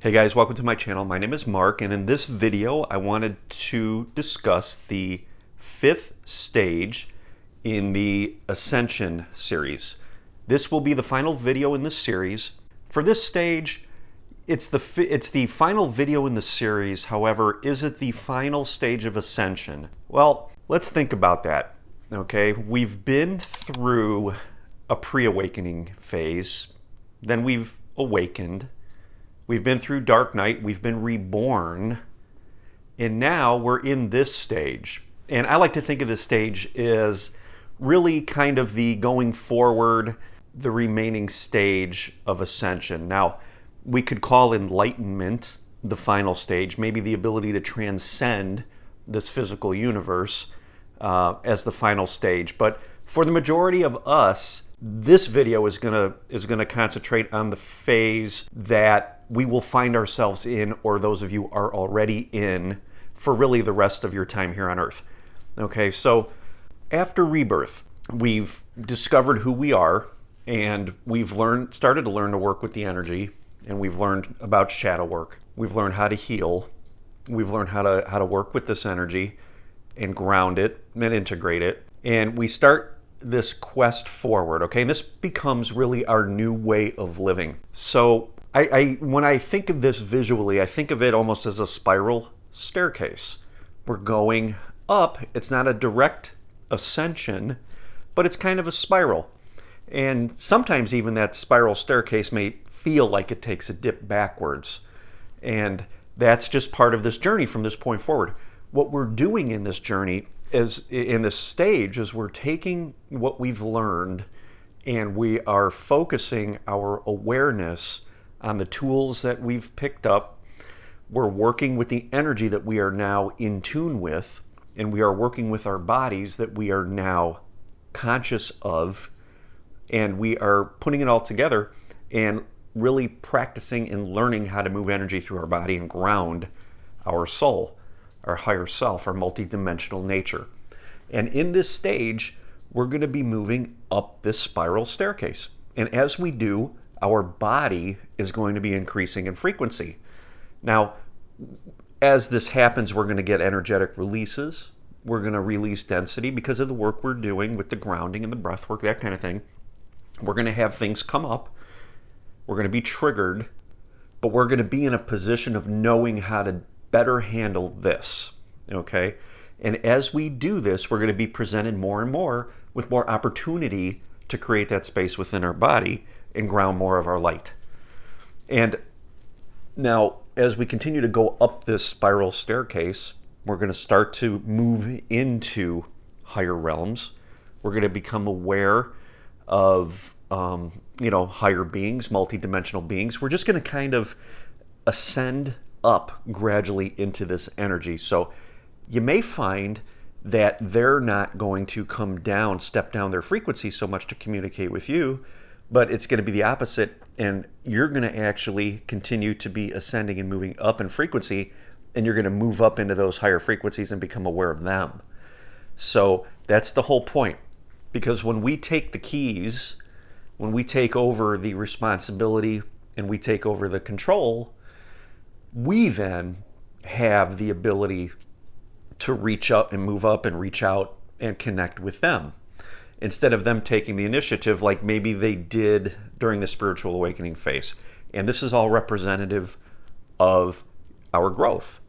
Hey guys, welcome to my channel. My name is Mark, and in this video I wanted to discuss the fifth stage in the Ascension series. This will be the final video in this series. For this stage, it's the final video in the series. However, is it the final stage of Ascension? Well, let's think about that. Okay, we've been through a pre-awakening phase, then we've awakened. We've been through dark night, we've been reborn, and now we're in this stage. And I like to think of this stage as really kind of the going forward, the remaining stage of ascension. Now, we could call enlightenment the final stage, maybe the ability to transcend this physical universe as the final stage. But for the majority of us, this video is gonna concentrate on the phase that we will find ourselves in, or those of you are already in, for really the rest of your time here on Earth. Okay, so after rebirth, we've discovered who we are, and we've started to learn to work with the energy, and we've learned about shadow work. We've learned how to heal. We've learned how to work with this energy and ground it and integrate it. And we start this quest forward, okay? And this becomes really our new way of living. So when I think of this visually, I think of it almost as a spiral staircase. We're going up. It's not a direct ascension, but it's kind of a spiral. And sometimes even that spiral staircase may feel like it takes a dip backwards. And that's just part of this journey from this point forward. What we're doing in this journey in this stage is we're taking what we've learned and we are focusing our awareness on the tools that we've picked up. We're working with the energy that we are now in tune with, and we are working with our bodies that we are now conscious of, and we are putting it all together and really practicing and learning how to move energy through our body and ground our soul, our higher self, our multidimensional nature. And in this stage, we're going to be moving up this spiral staircase. And as we do, our body is going to be increasing in frequency. Now, as this happens, we're going to get energetic releases. We're going to release density because of the work we're doing with the grounding and the breath work, that kind of thing. We're going to have things come up. We're going to be triggered, but we're going to be in a position of knowing how to better handle this, okay? And as we do this, we're going to be presented more and more with more opportunity to create that space within our body and ground more of our light. And now, as we continue to go up this spiral staircase, we're going to start to move into higher realms. We're going to become aware of higher beings, multidimensional beings. We're just going to kind of ascend up gradually into this energy. So you may find that they're not going to come down, step down their frequency so much to communicate with you, but it's going to be the opposite, and you're going to actually continue to be ascending and moving up in frequency, and you're going to move up into those higher frequencies and become aware of them. So that's the whole point, because when we take the keys, when we take over the responsibility and we take over the control, we then have the ability to reach up and move up and reach out and connect with them, instead of them taking the initiative like maybe they did during the spiritual awakening phase. And this is all representative of our growth,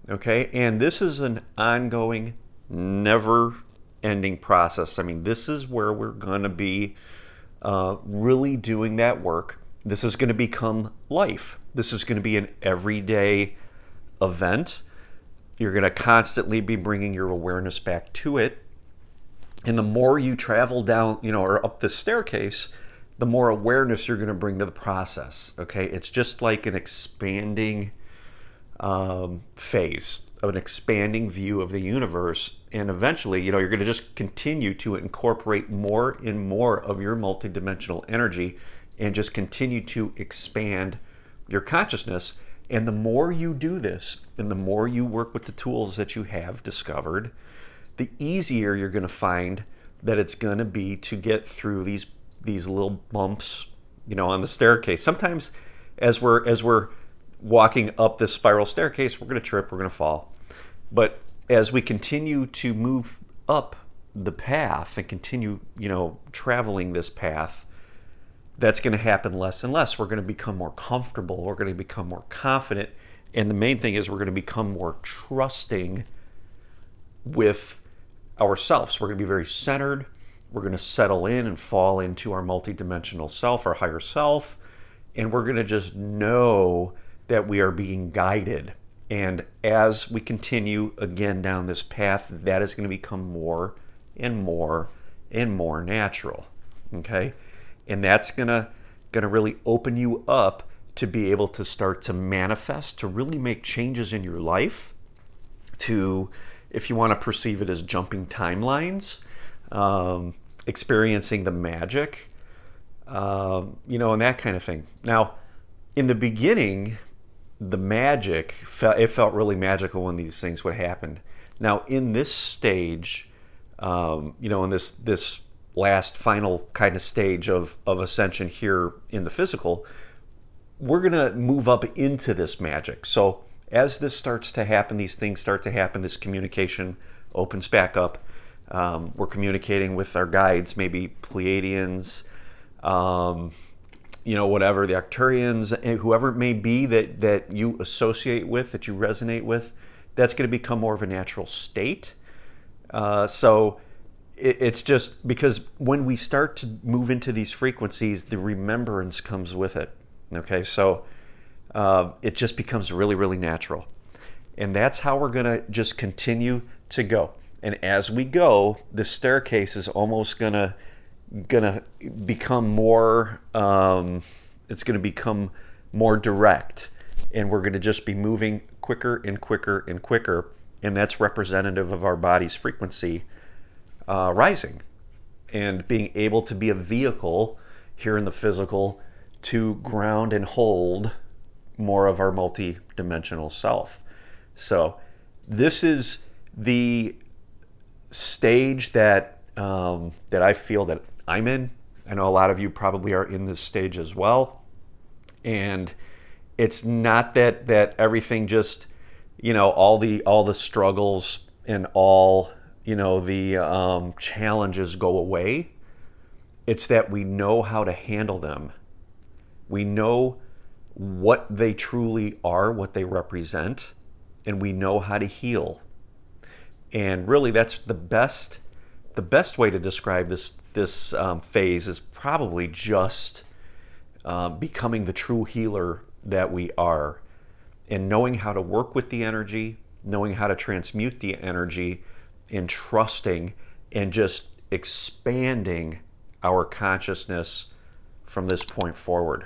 okay? And this is an ongoing, never-ending process. I mean, this is where we're going to be really doing that work. This is going to become life. This is going to be an everyday event. You're going to constantly be bringing your awareness back to it. And the more you travel down, or up this staircase, the more awareness you're going to bring to the process. Okay, it's just like an expanding phase of an expanding view of the universe, and eventually, you're going to just continue to incorporate more and more of your multidimensional energy, and just continue to expand your consciousness. And the more you do this, and the more you work with the tools that you have discovered, the easier you're going to find that it's going to be to get through these little bumps, on the staircase. Sometimes as we're walking up this spiral staircase, we're going to trip, we're going to fall. But as we continue to move up the path and continue, traveling this path, that's going to happen less and less. We're going to become more comfortable. We're going to become more confident. And the main thing is we're going to become more trusting with ourselves. We're going to be very centered. We're going to settle in and fall into our multidimensional self, our higher self. And we're going to just know that we are being guided. And as we continue again down this path, that is going to become more and more and more natural. Okay? And that's going to really open you up to be able to start to manifest, to really make changes in your life, to, if you want to perceive it as jumping timelines, experiencing the magic, and that kind of thing. Now, in the beginning, the magic, it felt really magical when these things would happen. Now, in this stage, in this last final kind of stage of ascension here in the physical, we're going to move up into this magic. So as this starts to happen, these things start to happen, this communication opens back up. We're communicating with our guides, maybe Pleiadians, whatever, the Arcturians, and whoever it may be that you associate with, that you resonate with. That's going to become more of a natural state. So it's just because when we start to move into these frequencies, the remembrance comes with it. Okay, so it just becomes really, really natural. And that's how we're going to just continue to go. And as we go, the staircase is almost going to become more, it's going to become more direct. And we're going to just be moving quicker and quicker and quicker. And that's representative of our body's frequency rising and being able to be a vehicle here in the physical to ground and hold more of our multi-dimensional self. So this is the stage that I feel that I'm in. I know a lot of you probably are in this stage as well. And it's not that everything just, all the struggles and all, the challenges go away. It's that we know how to handle them. We know what they truly are, what they represent, and we know how to heal. And really, that's the best way to describe this phase is probably just becoming the true healer that we are, and knowing how to work with the energy, knowing how to transmute the energy, and trusting and just expanding our consciousness from this point forward.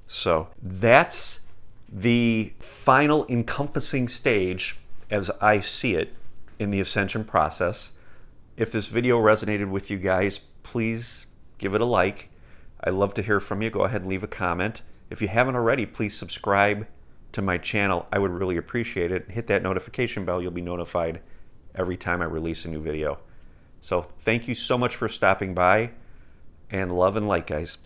So that's the final encompassing stage as I see it in the ascension process. If this video resonated with you guys, please give it a like. I'd love to hear from you. Go ahead and leave a comment. If you haven't already, please subscribe to my channel. I would really appreciate it. Hit that notification bell. You'll be notified every time I release a new video. So thank you so much for stopping by, and love and light, guys.